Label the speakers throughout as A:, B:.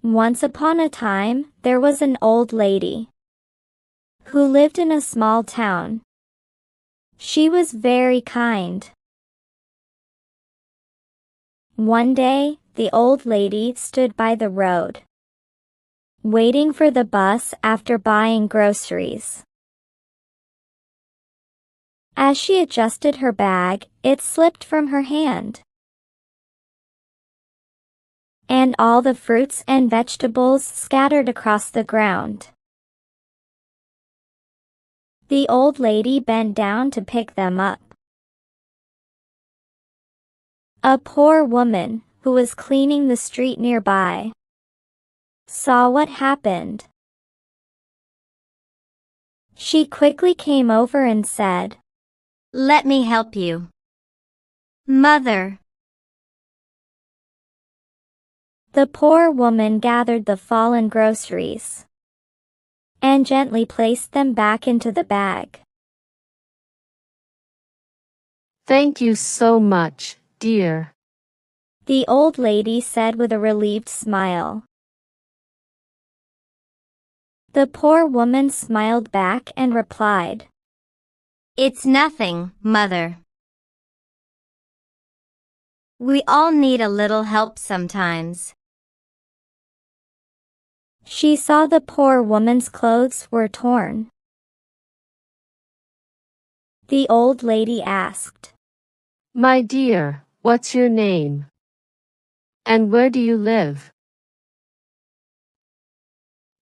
A: Once upon a time, there was an old lady who lived in a small town. She was very kind. One day, the old lady stood by the road, waiting for the bus after buying groceries. As she adjusted her bag, it slipped from her hand, and all the fruits and vegetables scattered across the ground. The old lady bent down to pick them up. A poor woman, who was cleaning the street nearby, saw what happened. She quickly came over and said,
B: "Let me help you, Mother."
A: The poor woman gathered the fallen groceries and gently placed them back into the bag.
C: "Thank you so much, dear,"
A: the old lady said with a relieved smile. The poor woman smiled back and replied,
B: "It's nothing, Mother. We all need a little help sometimes."
A: She saw the poor woman's clothes were torn. The old lady asked,
C: "My dear, what's your name? And where do you live?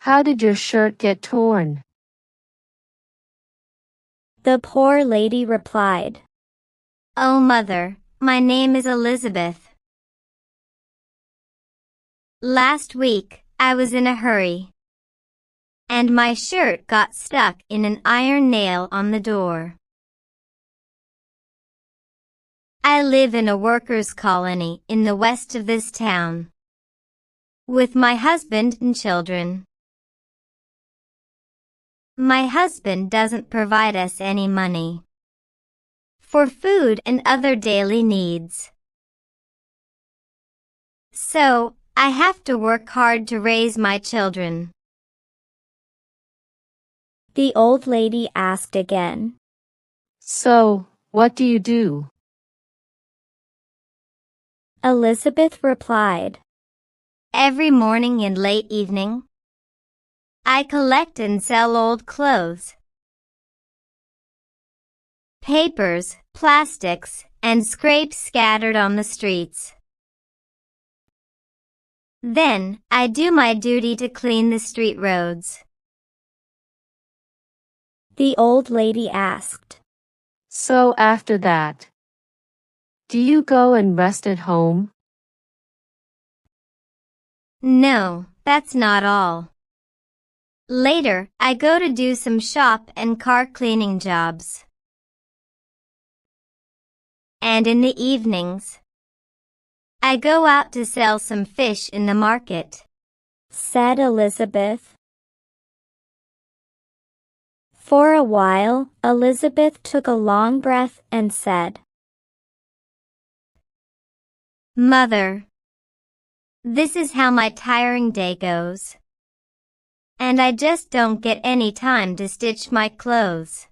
C: How did your shirt get torn?"
A: The poor lady replied,
B: "Oh, Mother, my name is Elizabeth. Last week, I was in a hurry, and my shirt got stuck in an iron nail on the door. I live in a workers' colony in the west of this town, with my husband and children. My husband doesn't provide us any money for food and other daily needs, so I have to work hard to raise my children."
A: The old lady asked again,
C: "So, what do you do?"
A: Elizabeth replied,
B: "Every morning and late evening, I collect and sell old clothes, papers, plastics, and scraps scattered on the streets. Then, I do my duty to clean the street roads."
A: The old lady asked,
C: "So after that, do you go and rest at home?"
B: "No, that's not all. Later, I go to do some shop and car cleaning jobs. And in the evenings, I go out to sell some fish in the market,"
A: said Elizabeth. For a while, Elizabeth took a long breath and said,
B: "Mother, this is how my tiring day goes. And I just don't get any time to stitch my clothes.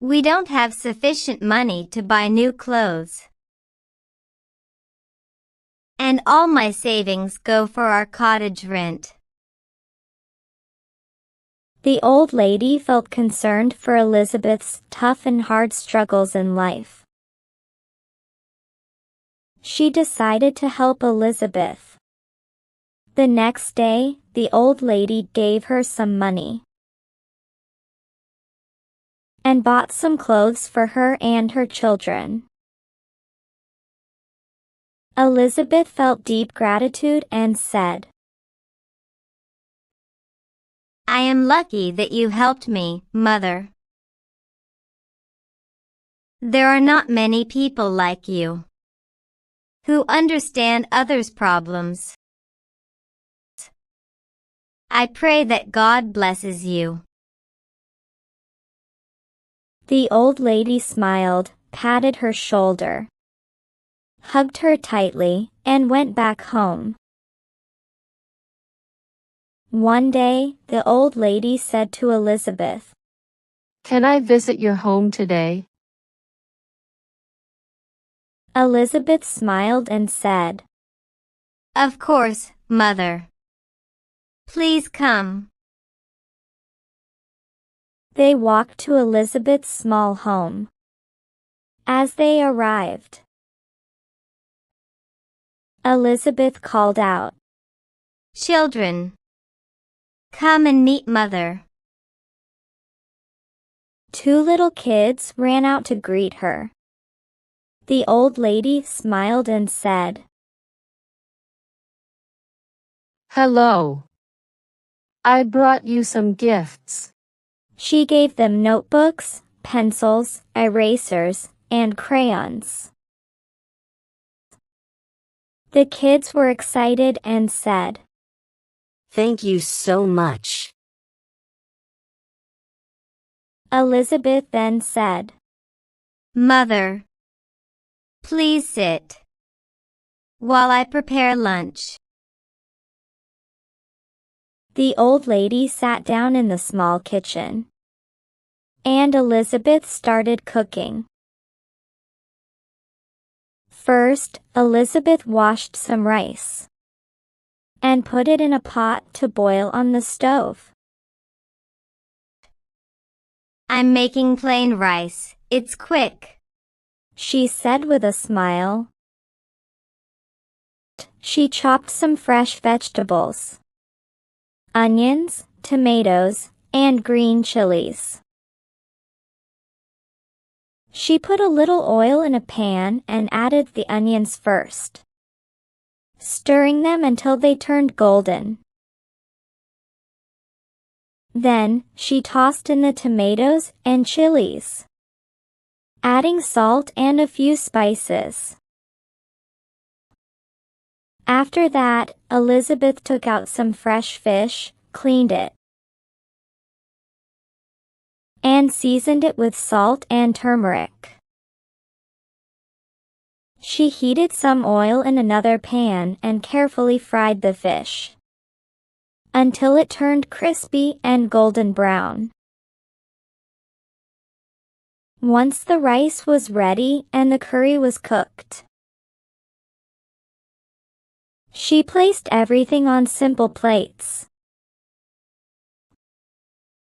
B: We don't have sufficient money to buy new clothes. And all my savings go for our cottage rent."
A: The old lady felt concerned for Elizabeth's tough and hard struggles in life. She decided to help Elizabeth. The next day, the old lady gave her some money and bought some clothes for her and her children. Elizabeth felt deep gratitude and said,
B: "I am lucky that you helped me, Mother. There are not many people like you who understand others' problems. I pray that God blesses you."
A: The old lady smiled, patted her shoulder, hugged her tightly, and went back home. One day, the old lady said to Elizabeth,
C: "Can I visit your home today?"
A: Elizabeth smiled and said,
B: "Of course, Mother. Please come."
A: They walked to Elizabeth's small home. As they arrived, Elizabeth called out,
B: "Children, come and meet Mother."
A: 2 little kids ran out to greet her. The old lady smiled and said,
C: "Hello. I brought you some gifts."
A: She gave them notebooks, pencils, erasers, and crayons. The kids were excited and said,
D: "Thank you so much."
A: Elizabeth then said,
B: "Mother, please sit while I prepare lunch."
A: The old lady sat down in the small kitchen, and Elizabeth started cooking. First, Elizabeth washed some rice and put it in a pot to boil on the stove.
B: "I'm making plain rice. It's quick,"
A: she said with a smile. She chopped some fresh vegetables, onions, tomatoes, and green chilies. She put a little oil in a pan and added the onions first, stirring them until they turned golden. Then, she tossed in the tomatoes and chilies, adding salt and a few spices. After that, Elizabeth took out some fresh fish, cleaned it, and seasoned it with salt and turmeric. She heated some oil in another pan and carefully fried the fish until it turned crispy and golden brown. Once the rice was ready and the curry was cooked, she placed everything on simple plates.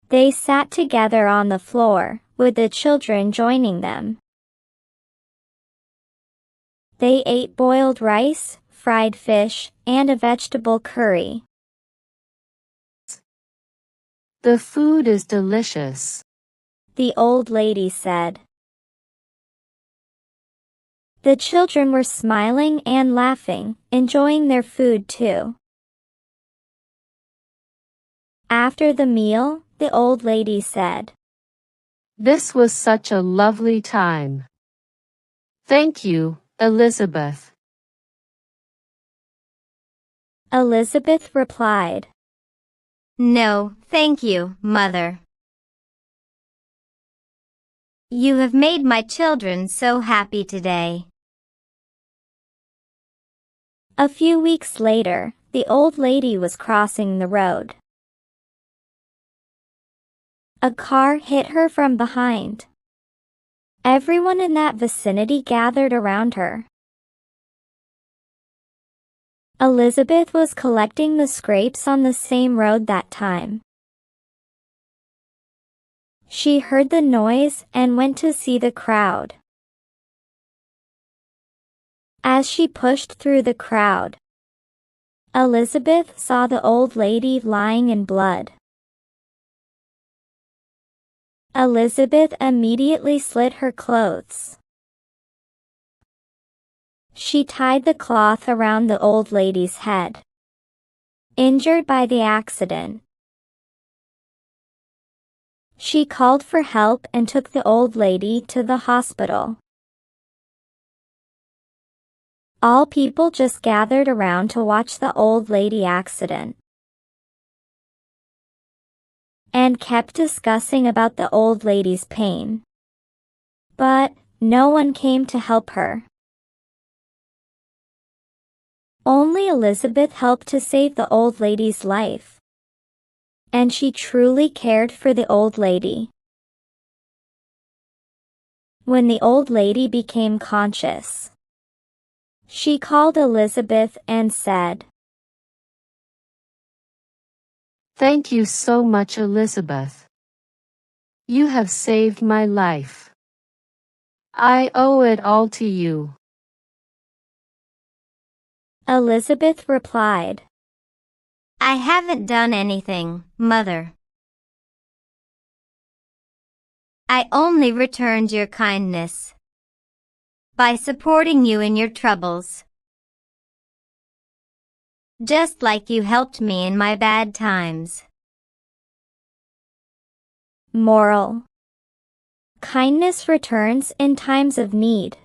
A: They sat together on the floor, with the children joining them. They ate boiled rice, fried fish, and a vegetable curry.
C: "The food is delicious,"
A: the old lady said. The children were smiling and laughing, enjoying their food too. After the meal, the old lady said,
C: "This was such a lovely time. Thank you, Elizabeth."
A: Elizabeth replied,
B: "No, thank you, Mother. You have made my children so happy today."
A: A few weeks later, the old lady was crossing the road. A car hit her from behind. Everyone in that vicinity gathered around her. Elizabeth was collecting the scrapes on the same road that time. She heard the noise and went to see the crowd. As she pushed through the crowd, Elizabeth saw the old lady lying in blood. Elizabeth immediately slit her clothes. She tied the cloth around the old lady's head, injured by the accident. She called for help and took the old lady to the hospital. All people just gathered around to watch the old lady accident and kept discussing about the old lady's pain. But no one came to help her. Only Elizabeth helped to save the old lady's life. And she truly cared for the old lady. When the old lady became conscious, she called Elizabeth and said,
C: Thank you so much, Elizabeth. You have saved my life. I owe it all to you.
A: Elizabeth replied,
B: I haven't done anything, Mother. I only returned your kindness by supporting you in your troubles, just like you helped me in my bad times.
A: Moral: kindness returns in times of need.